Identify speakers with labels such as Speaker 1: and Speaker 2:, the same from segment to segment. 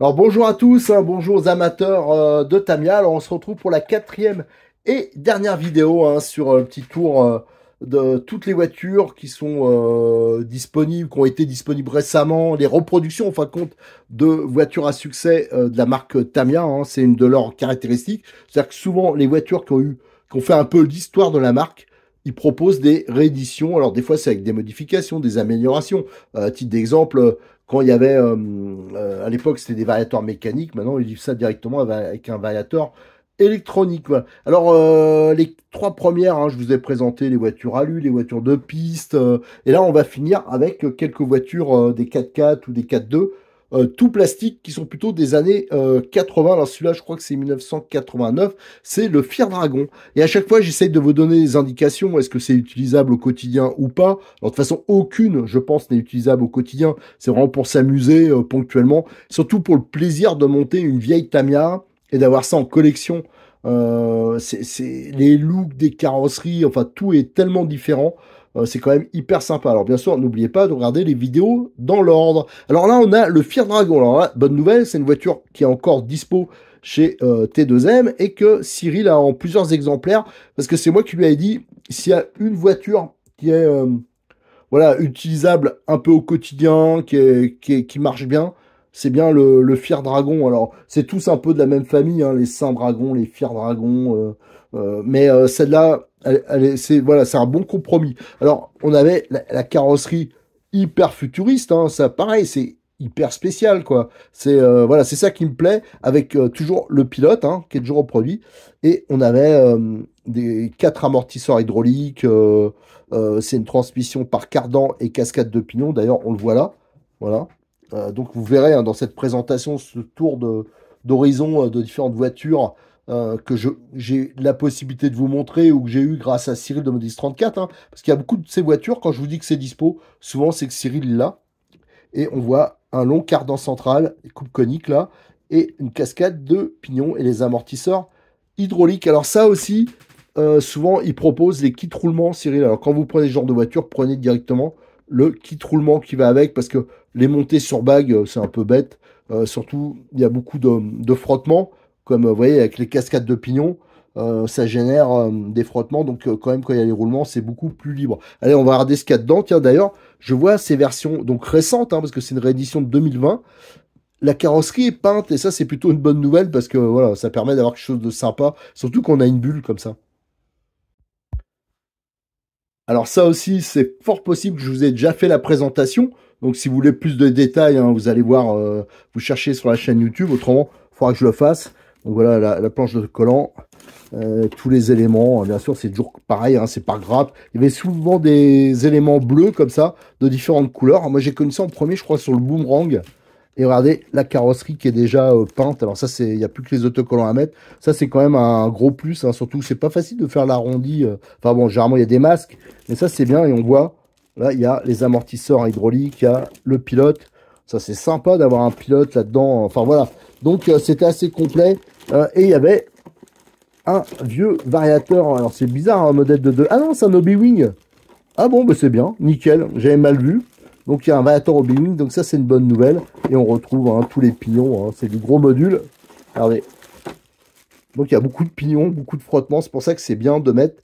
Speaker 1: Alors bonjour à tous, hein, bonjour aux amateurs de Tamiya. Alors on se retrouve pour la quatrième et dernière vidéo hein, sur le petit tour de toutes les voitures qui sont disponibles, qui ont été disponibles récemment, les reproductions en fin de compte de voitures à succès de la marque Tamiya. Hein, c'est une de leurs caractéristiques. C'est-à-dire que souvent les voitures qui ont fait un peu l'histoire de la marque, ils proposent des rééditions. Alors des fois c'est avec des modifications, des améliorations. À titre d'exemple, quand il y avait, à l'époque, c'était des variateurs mécaniques. Maintenant, ils livrent ça directement avec un variateur électronique. Voilà. Alors, les trois premières, hein, je vous ai présenté les voitures alu, les voitures de piste. Et là, on va finir avec quelques voitures, des 4x4 ou des 4x2, tout plastique, qui sont plutôt des années 80. Alors, celui-là, je crois que c'est 1989. C'est le Fier Dragon. Et à chaque fois, j'essaye de vous donner des indications. Est-ce que c'est utilisable au quotidien ou pas? Alors, de toute façon, aucune, je pense, n'est utilisable au quotidien. C'est vraiment pour s'amuser ponctuellement. Surtout pour le plaisir de monter une vieille Tamiya et d'avoir ça en collection. Les looks des carrosseries, enfin, tout est tellement différent. C'est quand même hyper sympa. Alors bien sûr, n'oubliez pas de regarder les vidéos dans l'ordre. Alors là, on a le Fier Dragon. Alors là, bonne nouvelle, c'est une voiture qui est encore dispo chez T2M et que Cyril a en plusieurs exemplaires parce que c'est moi qui lui ai dit s'il y a une voiture qui est voilà, utilisable un peu au quotidien, qui marche bien, c'est bien le Fier Dragon. Alors, c'est tous un peu de la même famille, hein, les Saint Dragons, les Fier Dragons, mais celle-là, voilà, c'est un bon compromis. Alors, on avait la carrosserie hyper futuriste, hein, ça, pareil, c'est hyper spécial, quoi. C'est voilà, c'est ça qui me plaît, avec toujours le pilote, hein, qui est toujours au produit, et on avait des 4 amortisseurs hydrauliques. C'est une transmission par cardan et cascade de pignon. D'ailleurs, on le voit là. Voilà. Donc, vous verrez hein, dans cette présentation ce tour d'horizon de différentes voitures que j'ai la possibilité de vous montrer ou que j'ai eu grâce à Cyril de Modis 34. Hein, parce qu'il y a beaucoup de ces voitures, quand je vous dis que c'est dispo, souvent c'est que Cyril l'a. Et on voit un long cardan central, coupe conique là, et une cascade de pignon et les amortisseurs hydrauliques. Alors ça aussi, souvent ils proposent les kits roulement, Cyril. Alors quand vous prenez ce genre de voiture, prenez directement le kit roulement qui va avec, parce que les montées sur bague, c'est un peu bête. Surtout, il y a beaucoup de frottements, comme vous voyez avec les cascades de pignon. Ça génère des frottements, donc quand même quand il y a les roulements, c'est beaucoup plus libre. Allez, on va regarder ce qu'il y a dedans. Tiens, d'ailleurs, je vois ces versions donc récentes, hein, parce que c'est une réédition de 2020. La carrosserie est peinte, et ça, c'est plutôt une bonne nouvelle, parce que voilà, ça permet d'avoir quelque chose de sympa, surtout qu'on a une bulle comme ça. Alors ça aussi, c'est fort possible que je vous ai déjà fait la présentation. Donc si vous voulez plus de détails, hein, vous allez voir, vous cherchez sur la chaîne YouTube. Autrement, il faudra que je le fasse. Donc voilà la planche de collant, tous les éléments. Bien sûr, c'est toujours pareil, hein, c'est par grappe. Il y avait souvent des éléments bleus comme ça, de différentes couleurs. Alors, moi, j'ai connu ça en premier, je crois, sur le Boomerang. Et regardez la carrosserie qui est déjà peinte. Alors ça, il n'y a plus que les autocollants à mettre. Ça, c'est quand même un gros plus. Hein. Surtout, c'est pas facile de faire l'arrondi. Enfin bon, généralement, il y a des masques. Mais ça, c'est bien. Et on voit, là, il y a les amortisseurs hydrauliques. Il y a le pilote. Ça, c'est sympa d'avoir un pilote là-dedans. Enfin voilà. Donc, c'était assez complet. Et il y avait un vieux variateur. Alors, c'est bizarre, un modèle de 2. Ah non, c'est un Obi-Wing. Ah bon, bah, c'est bien. Nickel. J'avais mal vu. Donc il y a un variateur Obi-Wing, donc ça c'est une bonne nouvelle. Et on retrouve hein, tous les pignons, hein, c'est du gros module. Regardez. Donc il y a beaucoup de pignons, beaucoup de frottements, c'est pour ça que c'est bien de mettre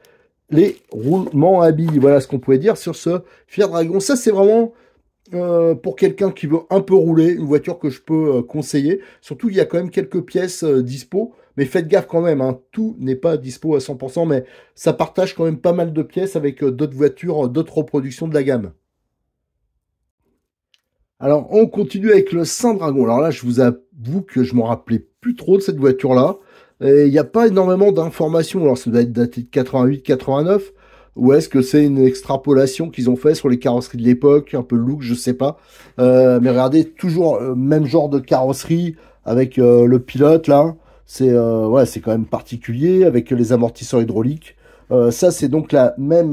Speaker 1: les roulements à billes. Voilà ce qu'on pouvait dire sur ce Fier Dragon. Ça c'est vraiment pour quelqu'un qui veut un peu rouler, une voiture que je peux conseiller. Surtout il y a quand même quelques pièces dispo, mais faites gaffe quand même, hein, tout n'est pas dispo à 100%, mais ça partage quand même pas mal de pièces avec d'autres voitures, d'autres reproductions de la gamme. Alors, on continue avec le Saint-Dragon. Alors là, je vous avoue que je m'en rappelais plus trop de cette voiture-là. Il n'y a pas énormément d'informations. Alors, ça doit être daté de 88-89. Ou est-ce que c'est une extrapolation qu'ils ont fait sur les carrosseries de l'époque, un peu look, je sais pas. Mais regardez, toujours même genre de carrosserie avec le pilote là. C'est ouais, c'est quand même particulier avec les amortisseurs hydrauliques. Ça, c'est donc la même,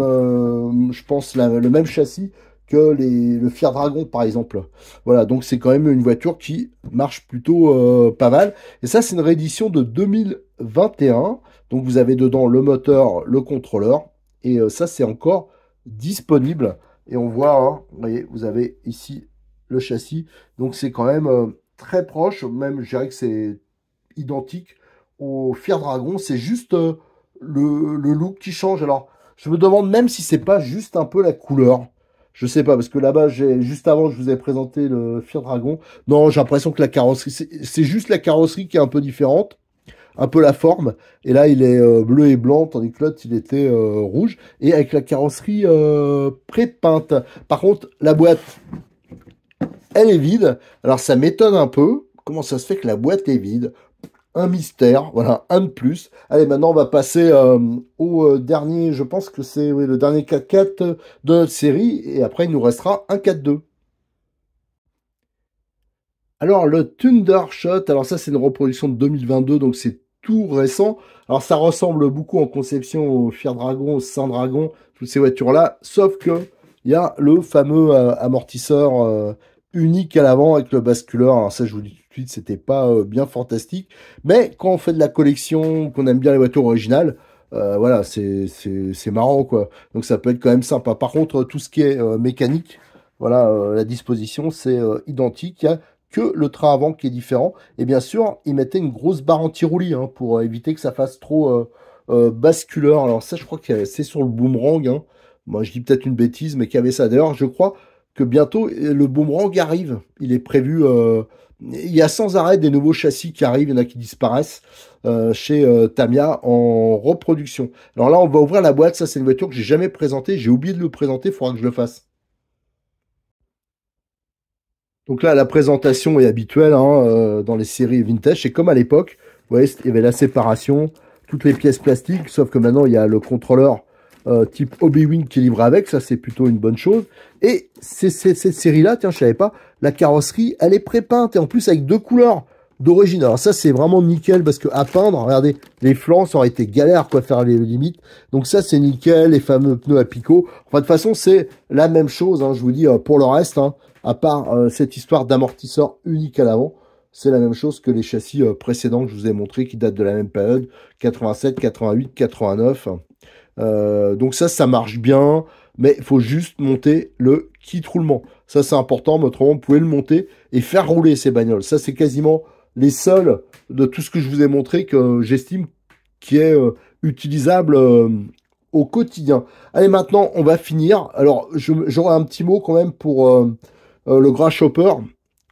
Speaker 1: je pense, le même châssis que le Fiat Dragon, par exemple. Voilà, donc c'est quand même une voiture qui marche plutôt pas mal. Et ça, c'est une réédition de 2021. Donc vous avez dedans le moteur, le contrôleur. Et ça, c'est encore disponible. Et on voit, hein, vous voyez, vous avez ici le châssis. Donc c'est quand même très proche. Même, je dirais que c'est identique au Fiat Dragon. C'est juste le look qui change. Alors, je me demande même si c'est pas juste un peu la couleur. Je sais pas, parce que là-bas, juste avant, je vous ai présenté le Fiat Dragon. Non, j'ai l'impression que la carrosserie, c'est juste la carrosserie qui est un peu différente, un peu la forme. Et là, il est bleu et blanc, tandis que l'autre, il était rouge. Et avec la carrosserie pré-peinte. Par contre, la boîte, elle est vide. Alors, ça m'étonne un peu. Comment ça se fait que la boîte est vide? Un mystère, voilà, un de plus. Allez, maintenant on va passer au dernier, je pense que c'est oui, le dernier 4x4 de notre série, et après il nous restera un 4x2. Alors le Thundershot, alors ça c'est une reproduction de 2022, donc c'est tout récent. Alors ça ressemble beaucoup en conception au Fiat Dragon, au Saint Dragon, toutes ces voitures-là, sauf que il y a le fameux amortisseur unique à l'avant avec le basculeur. Alors ça je vous dis tout de suite, c'était pas bien fantastique, mais quand on fait de la collection, qu'on aime bien les voitures originales, voilà, c'est marrant quoi. Donc ça peut être quand même sympa. Par contre, tout ce qui est mécanique, voilà, la disposition c'est identique. Il y a que le train avant qui est différent. Et bien sûr, ils mettaient une grosse barre anti-roulis hein, pour éviter que ça fasse trop basculeur. Alors ça, je crois que c'est sur le boomerang. Hein. Moi, je dis peut-être une bêtise, mais qu'il y avait ça. D'ailleurs, je crois que bientôt, le boomerang arrive. Il est prévu... il y a sans arrêt des nouveaux châssis qui arrivent, il y en a qui disparaissent chez Tamiya en reproduction. Alors là, on va ouvrir la boîte. Ça, c'est une voiture que j'ai jamais présentée. J'ai oublié de le présenter, il faudra que je le fasse. Donc là, la présentation est habituelle hein, dans les séries vintage. C'est comme à l'époque. Vous voyez, il y avait la séparation, toutes les pièces plastiques, sauf que maintenant, il y a le contrôleur type Obi-Wan qui est livré avec. Ça, c'est plutôt une bonne chose. Et cette série-là, tiens, je savais pas, la carrosserie, elle est pré-peinte. Et en plus, avec deux couleurs d'origine. Alors ça, c'est vraiment nickel parce que à peindre, regardez, les flancs, ça aurait été galère quoi faire les limites. Donc ça, c'est nickel. Les fameux pneus à picot. Enfin, de toute façon, c'est la même chose. Hein, je vous dis, pour le reste, hein, à part cette histoire d'amortisseur unique à l'avant, c'est la même chose que les châssis précédents que je vous ai montrés qui datent de la même période, 87, 88, 89. Donc ça marche bien, mais il faut juste monter le kit roulement. Ça, c'est important, mais autrement, vous pouvez le monter et faire rouler ces bagnoles. Ça, c'est quasiment les seuls de tout ce que je vous ai montré que j'estime qui est utilisable au quotidien. Allez, maintenant, on va finir. Alors, j'aurai un petit mot quand même pour le Grasshopper,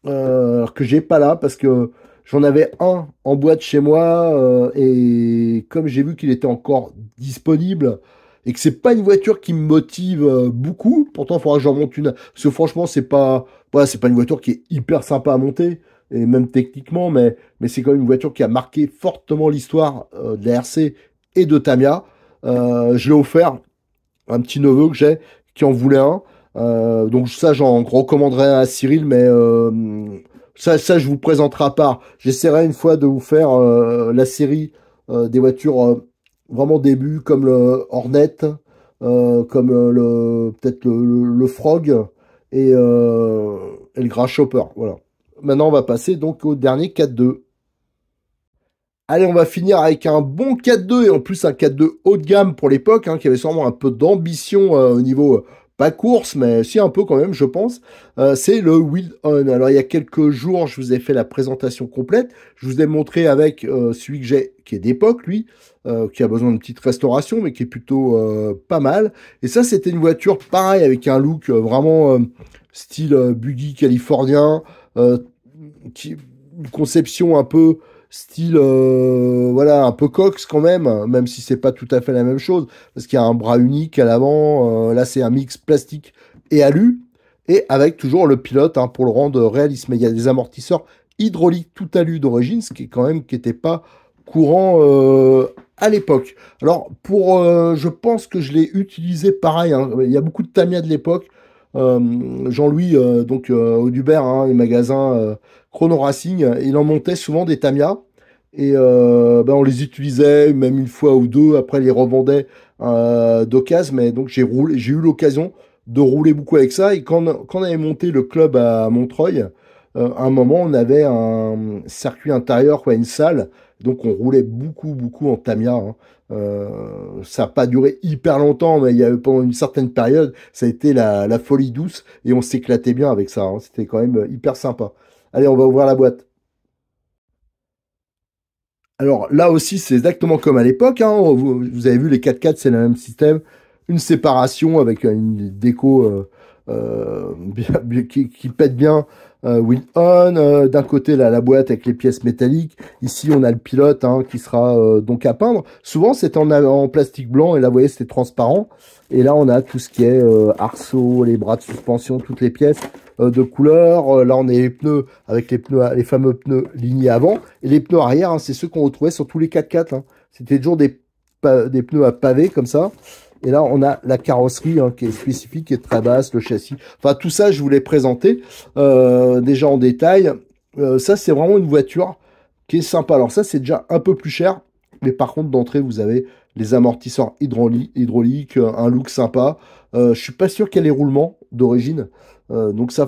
Speaker 1: que j'ai pas là parce que j'en avais un en boîte chez moi et comme j'ai vu qu'il était encore disponible et que c'est pas une voiture qui me motive beaucoup, pourtant il faudra que j'en monte une. Parce que franchement, c'est pas, voilà, c'est pas une voiture qui est hyper sympa à monter et même techniquement, mais c'est quand même une voiture qui a marqué fortement l'histoire de la RC et de Tamiya. Je l'ai offert à un petit neveu que j'ai qui en voulait un. Donc ça, j'en recommanderais un à Cyril, mais ça, je vous présenterai à part. J'essaierai une fois de vous faire la série des voitures vraiment début, comme le Hornet, comme peut-être le Frog et le Grasshopper. Voilà. Maintenant, on va passer donc au dernier 4-2. Allez, on va finir avec un bon 4-2 et en plus un 4-2 haut de gamme pour l'époque, hein, qui avait sûrement un peu d'ambition au niveau, pas course, mais si un peu quand même, je pense. C'est le Wild On. Alors, il y a quelques jours, je vous ai fait la présentation complète. Je vous ai montré avec celui que j'ai, qui est d'époque, lui, qui a besoin d'une petite restauration, mais qui est plutôt pas mal. Et ça, c'était une voiture pareil, avec un look vraiment style buggy californien, une conception un peu style voilà un peu Cox quand même si c'est pas tout à fait la même chose parce qu'il y a un bras unique à l'avant là c'est un mix plastique et alu et avec toujours le pilote hein, pour le rendre réaliste mais il y a des amortisseurs hydrauliques tout alu d'origine ce qui est quand même qui était pas courant à l'époque. Alors pour je pense que je l'ai utilisé pareil hein. Il y a beaucoup de Tamiya de l'époque Jean-Louis donc Audubert hein, les magasins Chrono Racing, il en montait souvent des Tamiya. Et ben, on les utilisait même une fois ou deux, après les revendait d'occasion, mais donc j'ai eu l'occasion de rouler beaucoup avec ça. Et quand on avait monté le club à Montreuil, à un moment on avait un circuit intérieur, quoi, une salle, donc on roulait beaucoup en Tamiya, hein. Ça n'a pas duré hyper longtemps, mais il y a eu pendant une certaine période, ça a été la folie douce et on s'éclatait bien avec ça, hein. C'était quand même hyper sympa. Allez, on va ouvrir la boîte. Alors là aussi, c'est exactement comme à l'époque, hein. Vous avez vu, les 4x4, c'est le même système. Une séparation avec une déco qui pète bien. Wheel on. D'un côté, la boîte avec les pièces métalliques. Ici, on a le pilote, hein, qui sera donc à peindre. Souvent, c'est en plastique blanc. Et là, vous voyez, c'est transparent. Et là, on a tout ce qui est arceau, les bras de suspension, toutes les pièces de couleur. Là, on a les pneus avec les fameux pneus lignés avant. Et les pneus arrière, hein, c'est ceux qu'on retrouvait sur tous les 4x4, hein. C'était toujours des pneus à pavé comme ça. Et là, on a la carrosserie, hein, qui est spécifique, qui est très basse, le châssis. Enfin, tout ça, je vous l'ai présenté déjà en détail. Ça, c'est vraiment une voiture qui est sympa. Alors ça, c'est déjà un peu plus cher. Mais par contre, d'entrée, vous avez les amortisseurs hydrauliques, un look sympa. Je suis pas sûr qu'il y ait les roulements d'origine. Donc ça,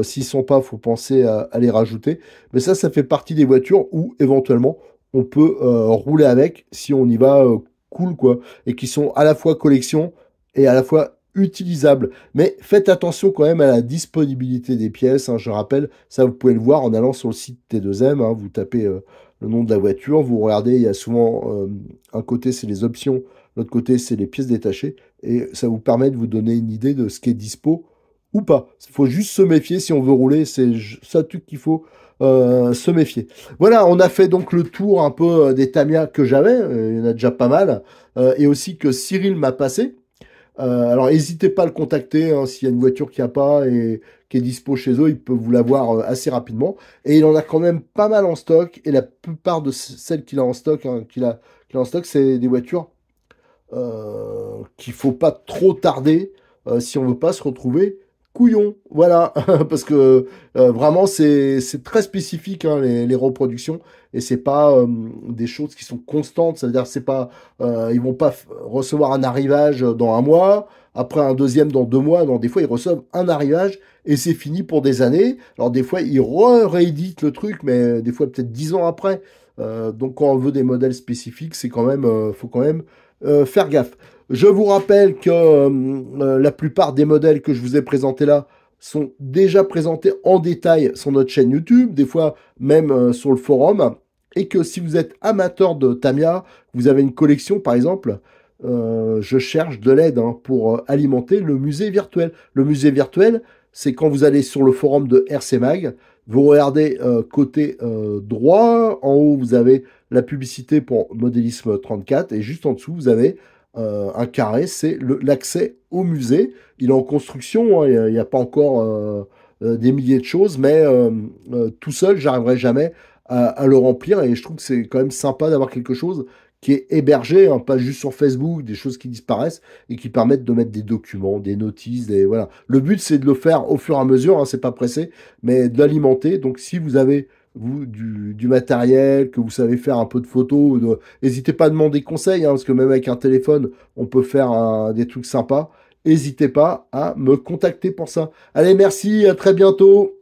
Speaker 1: s'ils sont pas, faut penser à les rajouter. Mais ça fait partie des voitures où éventuellement on peut rouler avec si on y va cool, quoi, et qui sont à la fois collection et à la fois utilisables. Mais faites attention quand même à la disponibilité des pièces, hein. Je rappelle, ça vous pouvez le voir en allant sur le site T2M, hein. Vous tapez le nom de la voiture, vous regardez, il y a souvent un côté c'est les options, l'autre côté c'est les pièces détachées, et ça vous permet de vous donner une idée de ce qui est dispo ou pas. Il faut juste se méfier si on veut rouler, c'est ça tout qu'il faut se méfier. Voilà, on a fait donc le tour un peu des Tamiya que j'avais, il y en a déjà pas mal, et aussi que Cyril m'a passé. Alors n'hésitez pas à le contacter, hein, s'il y a une voiture qui a pas et qui est dispo chez eux, il peut vous l'avoir assez rapidement. Et il en a quand même pas mal en stock, et la plupart de celles qu'il a en stock, hein, qu'il a en stock, c'est des voitures qu'il faut pas trop tarder si on veut pas se retrouver couillon. Voilà, parce que vraiment c'est très spécifique, hein, les reproductions, et c'est pas des choses qui sont constantes. C'est-à-dire c'est pas ils vont pas recevoir un arrivage dans un mois, après un deuxième dans 2 mois. Non, des fois ils reçoivent un arrivage et c'est fini pour des années. Alors des fois ils rééditent le truc, mais des fois peut-être 10 ans après. Donc quand on veut des modèles spécifiques, c'est quand même faut quand même faire gaffe. Je vous rappelle que la plupart des modèles que je vous ai présentés là sont déjà présentés en détail sur notre chaîne YouTube, des fois même sur le forum, et que si vous êtes amateur de Tamiya, vous avez une collection par exemple, je cherche de l'aide, hein, pour alimenter le musée virtuel. Le musée virtuel, c'est quand vous allez sur le forum de RC Mag, vous regardez côté droit, en haut vous avez la publicité pour Modélisme 34, et juste en dessous vous avez un carré, c'est l'accès au musée. Il est en construction, hein, il n'y a pas encore des milliers de choses, mais tout seul, j'arriverai jamais à le remplir, et je trouve que c'est quand même sympa d'avoir quelque chose qui est hébergé, hein, pas juste sur Facebook, des choses qui disparaissent et qui permettent de mettre des documents, des notices, voilà. Le but, c'est de le faire au fur et à mesure, hein, c'est pas pressé, mais de l'alimenter. Donc, si vous avez vous du matériel, que vous savez faire un peu de photos, n'hésitez pas à demander conseil, hein, parce que même avec un téléphone, on peut faire des trucs sympas. N'hésitez pas à me contacter pour ça. Allez, merci, à très bientôt.